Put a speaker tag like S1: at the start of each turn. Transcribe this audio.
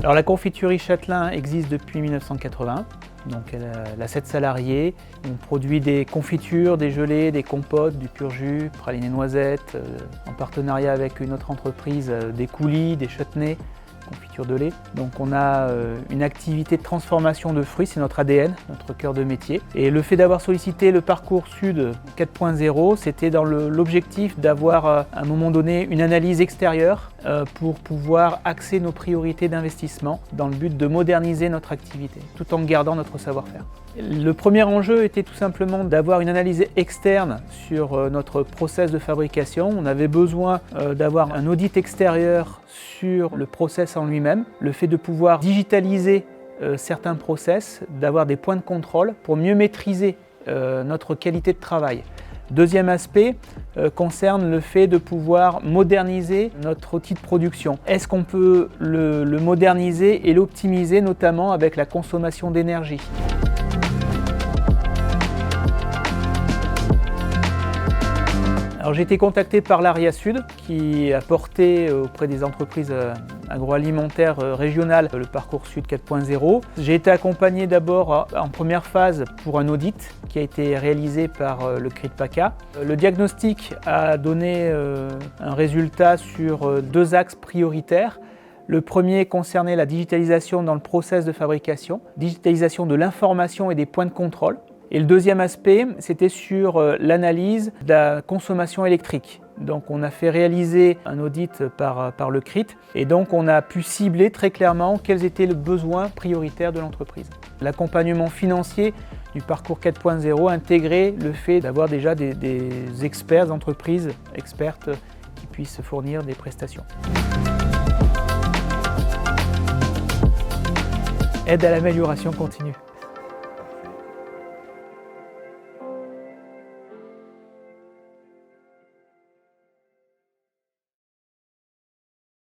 S1: Alors la confiserie Châtelain existe depuis 1980, donc elle a 7 salariés. On produit des confitures, des gelées, des compotes, du pur jus, praliné noisettes, en partenariat avec une autre entreprise, des coulis, des chutneys, confiture de lait. Donc on a une activité de transformation de fruits, c'est notre ADN, notre cœur de métier. Et le fait d'avoir sollicité le parcours Sud 4.0, c'était dans l'objectif d'avoir à un moment donné une analyse extérieure pour pouvoir axer nos priorités d'investissement dans le but de moderniser notre activité, tout en gardant notre savoir-faire. Le premier enjeu était tout simplement d'avoir une analyse externe sur notre process de fabrication. On avait besoin d'avoir un audit extérieur sur le process en lui-même, le fait de pouvoir digitaliser certains process, d'avoir des points de contrôle pour mieux maîtriser notre qualité de travail. Deuxième aspect concerne le fait de pouvoir moderniser notre outil de production. Est-ce qu'on peut le moderniser et l'optimiser, notamment avec la consommation d'énergie ? Alors, j'ai été contacté par l'ARIA Sud qui a porté auprès des entreprises agroalimentaires régionales le parcours Sud 4.0. J'ai été accompagné d'abord en première phase pour un audit qui a été réalisé par le CRIT PACA. Le diagnostic a donné un résultat sur 2 axes prioritaires. Le premier concernait la digitalisation dans le process de fabrication, digitalisation de l'information et des points de contrôle. Et le deuxième aspect, c'était sur l'analyse de la consommation électrique. Donc on a fait réaliser un audit par le CRIT et donc on a pu cibler très clairement quels étaient les besoins prioritaires de l'entreprise. L'accompagnement financier du parcours 4.0 intégrait le fait d'avoir déjà des experts d'entreprise, expertes qui puissent fournir des prestations. Aide à l'amélioration continue.